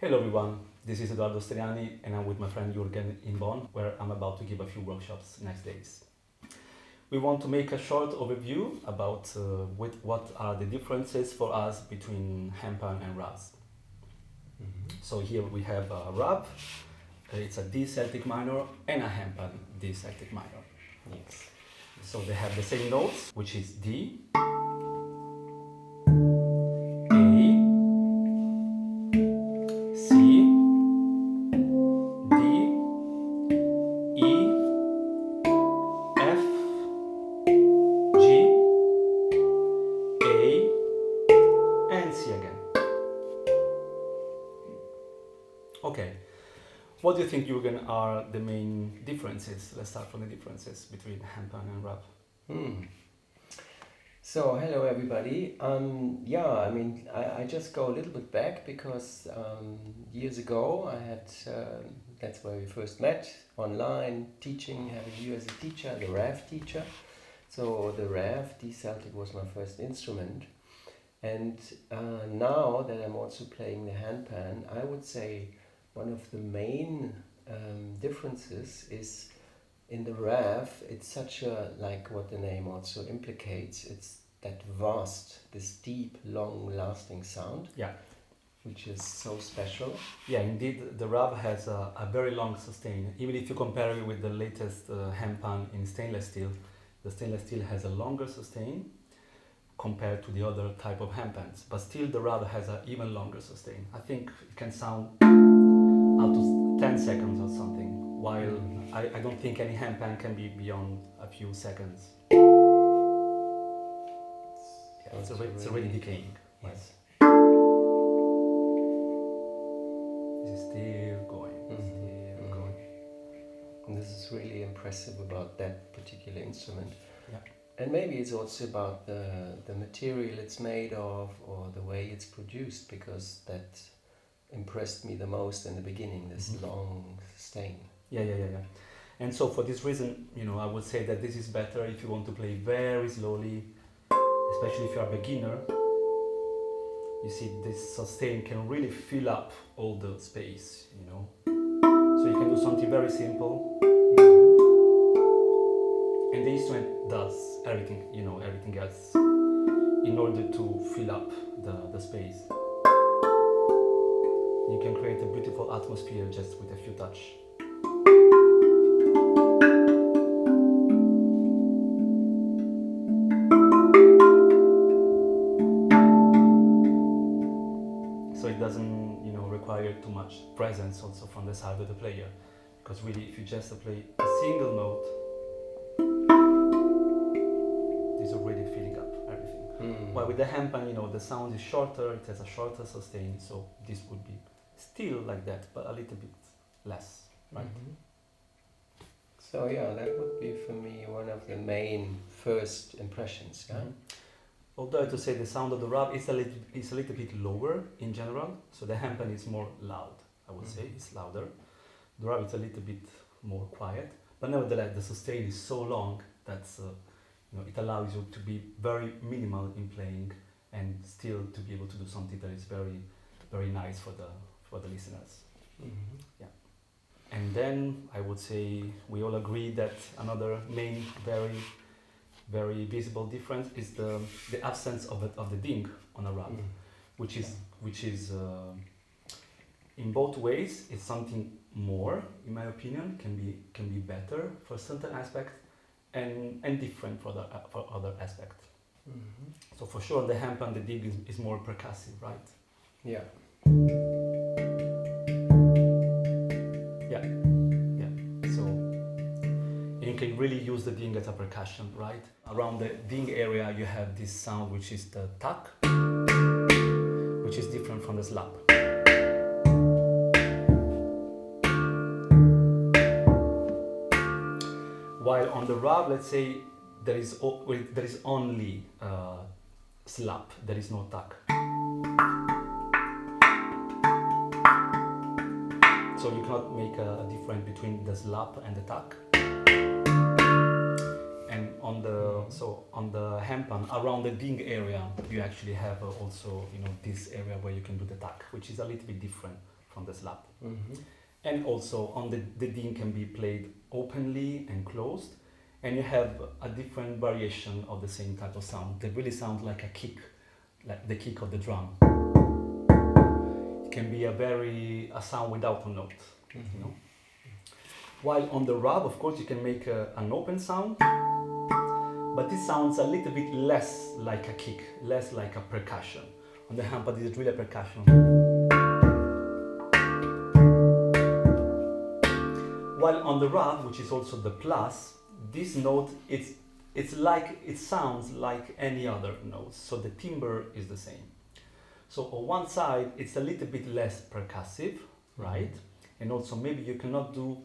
Hello everyone, this is Eduardo Striani and I'm with my friend Jürgen in Bonn, where I'm about to give a few workshops next days. We want to make a short overview about what are the differences for us between handpan and RAVs. So here we have a RAV, it's a D Celtic minor, and a handpan D Celtic minor. Yes. So they have the same notes, which is D, Okay, what do you think, Jürgen, are the main differences? Let's start from the differences between handpan and RAV. So, hello everybody. I just go a little bit back because years ago I had, that's where we first met, online, teaching, having you as a teacher, the RAV teacher. So the RAV, D Celtic, was my first instrument. And now that I'm also playing the handpan, I would say one of the main differences is in the RAV, it's such a, like what the name also implicates, it's that vast, this deep, long-lasting sound. Yeah. Which is so special. Yeah, indeed, the RAV has a very long sustain. Even if you compare it with the latest handpan in stainless steel, the stainless steel has a longer sustain compared to the other type of handpans. But still, the RAV has an even longer sustain. I think it can sound up to 10 seconds or something, while I don't think any handpan can be beyond a few seconds. Yeah, it's already decaying. Yes. This is still going, still going. And this is really impressive about that particular instrument. Yeah. And maybe it's also about the material it's made of or the way it's produced, because that impressed me the most in the beginning, this long sustain. Yeah. And so for this reason, I would say that this is better if you want to play very slowly, especially if you're a beginner. You see, this sustain can really fill up all the space, So you can do something very simple. And the instrument does everything, everything else in order to fill up the space. You can create a beautiful atmosphere just with a few touch. So it doesn't, require too much presence also from the side of the player. Because really, if you just play a single note, it's already filling up everything. While with the handpan, the sound is shorter, it has a shorter sustain, so this would be still like that, but a little bit less, right? So yeah, that would be for me one of the main first impressions. Yeah? Although I have to say the sound of the RAV is a little bit lower in general, so the handpan is more loud, I would say, it's louder. The RAV is a little bit more quiet, but nevertheless the sustain is so long that it allows you to be very minimal in playing and still to be able to do something that is very, very nice for the listeners. Yeah. And then I would say we all agree that another main, very, very visible difference is the absence of the ding on a RAV, which is in both ways it's something more, in my opinion, can be better for certain aspects and different for other aspects. So for sure the handpan, the ding is more percussive, right? Yeah. So you can really use the ding as a percussion, right? Around the ding area you have this sound which is the tack, which is different from the slap. While on the RAV, let's say there is only slap, there is no tack. So you cannot make a difference between the slap and the tack. And on the handpan, around the ding area, you actually have also this area where you can do the tack, which is a little bit different from the slap. Mm-hmm. And also on the ding can be played openly and closed, and you have a different variation of the same type of sound. They really sound like a kick, like the kick of the drum. It can be a sound without a note, you know. While on the RAV, of course, you can make an open sound, but this sounds a little bit less like a kick, less like a percussion. On the handpan, this is really a percussion. While on the RAV, which is also the plus, this note, it sounds like any other note, so the timbre is the same. So on one side, it's a little bit less percussive, right? And also maybe you cannot do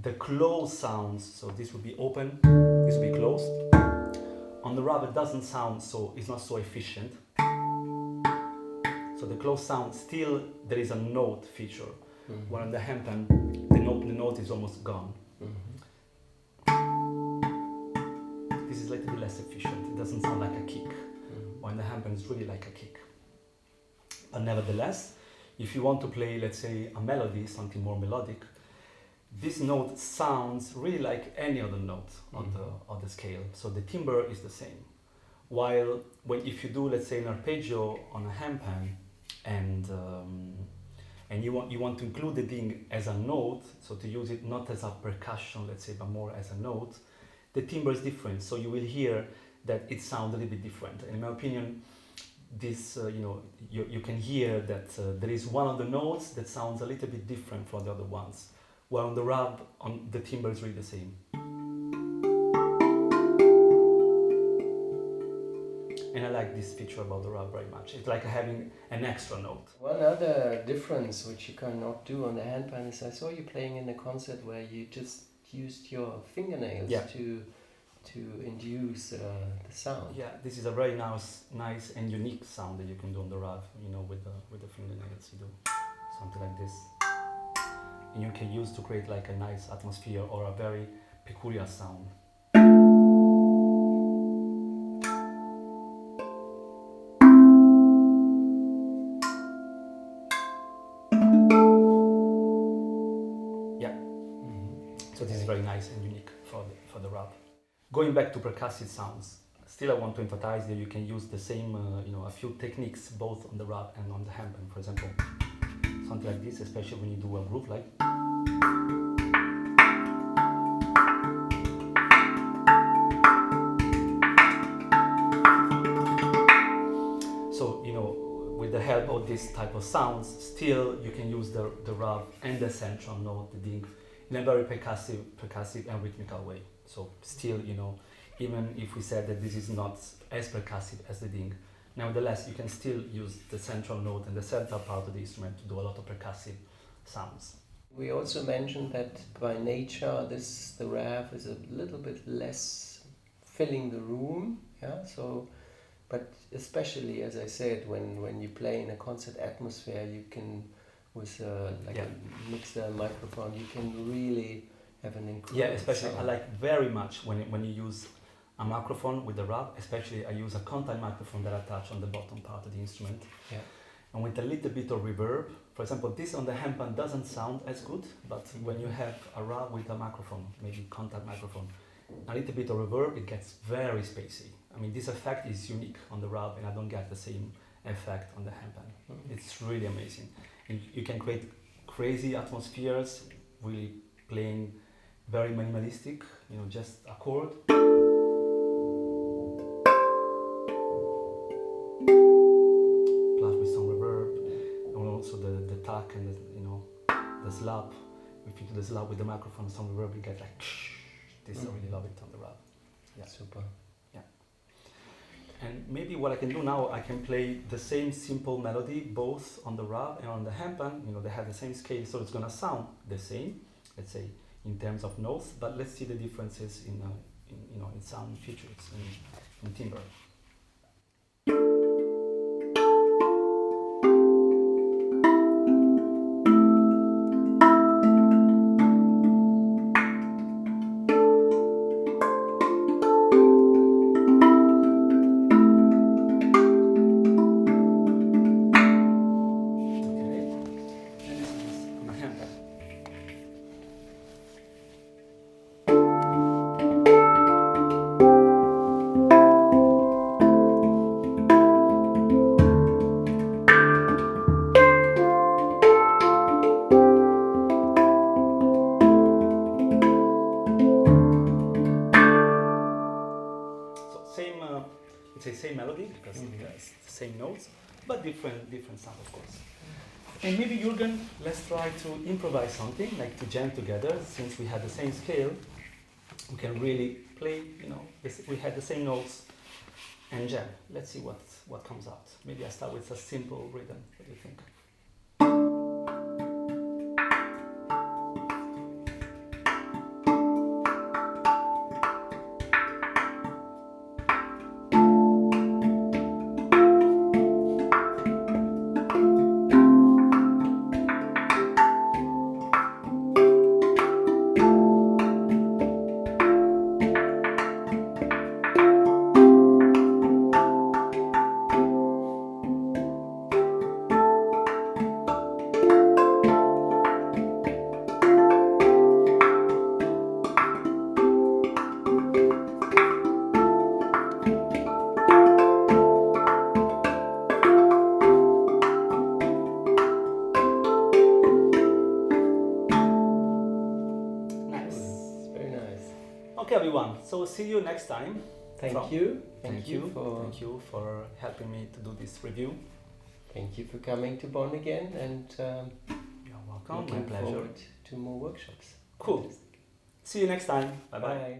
the closed sounds, so this would be open, this would be closed. On the RAV, it doesn't sound so, it's not so efficient. So the closed sound, still there is a note feature, while on the handpan, the note is almost gone. This is a little bit less efficient, it doesn't sound like a kick, while the handpan is really like a kick. But nevertheless, if you want to play, let's say, a melody, something more melodic, this note sounds really like any other note on the scale. So the timbre is the same. While if you do, let's say, an arpeggio on a handpan, and you want to include the ding as a note, so to use it not as a percussion, let's say, but more as a note, the timbre is different. So you will hear that it sounds a little bit different. And in my opinion, this, you can hear that there is one of the notes that sounds a little bit different from the other ones. While on the RAV, the timbre is really the same. And I like this feature about the RAV very much. It's like having an extra note. One other difference which you cannot do on the handpan is I saw you playing in a concert where you just used your fingernails to induce the sound. Yeah, this is a very nice and unique sound that you can do on the RAV, with the fingernails. You do something like this. And you can use to create like a nice atmosphere or a very peculiar sound. Yeah. So this is very nice and unique for the RAV. Going back to percussive sounds, still I want to emphasize that you can use the same, a few techniques both on the RAV and on the handpan. For example, something like this, especially when you do a groove like. So, with the help of this type of sounds, still you can use the RAV and the central note, the ding, in a very percussive and rhythmical way. So still, even if we said that this is not as percussive as the ding, nevertheless, you can still use the central note and the central part of the instrument to do a lot of percussive sounds. We also mentioned that by nature, the RAV is a little bit less filling the room. Yeah. So, but especially as I said, when you play in a concert atmosphere, you can with a mixer microphone, you can really have an incredible especially sound. I like very much when you use a microphone with the RAV, especially I use a contact microphone that I attach on the bottom part of the instrument. Yeah. And with a little bit of reverb. For example, this on the handpan doesn't sound as good, but when you have a RAV with a microphone, maybe contact microphone, a little bit of reverb, it gets very spacey. I mean, this effect is unique on the RAV, and I don't get the same effect on the handpan. It's really amazing. And you can create crazy atmospheres, really playing very minimalistic, just a chord. Plus with some reverb, and also the tack and the slap. If you do the slap with the microphone, some reverb, you get like this. I really love it on the RAV. Yeah, super. Yeah. And maybe what I can do now, I can play the same simple melody both on the RAV and on the handpan. They have the same scale, so it's gonna sound the same, let's say, in terms of notes. But let's see the differences in sound features, in timbre. Okay, and this is the but different sound, of course. And maybe Jürgen, let's try to improvise something, like to jam together. Since we had the same scale, we can really play, we had the same notes and jam. Let's see what comes out. Maybe I start with a simple rhythm. What do you think? Okay, everyone. So see you next time. Thank you. Thank you for helping me to do this review. Thank you for coming to Bonn again, and You're welcome. My looking pleasure. forward to more workshops. Cool. See you next time. Bye bye. Bye.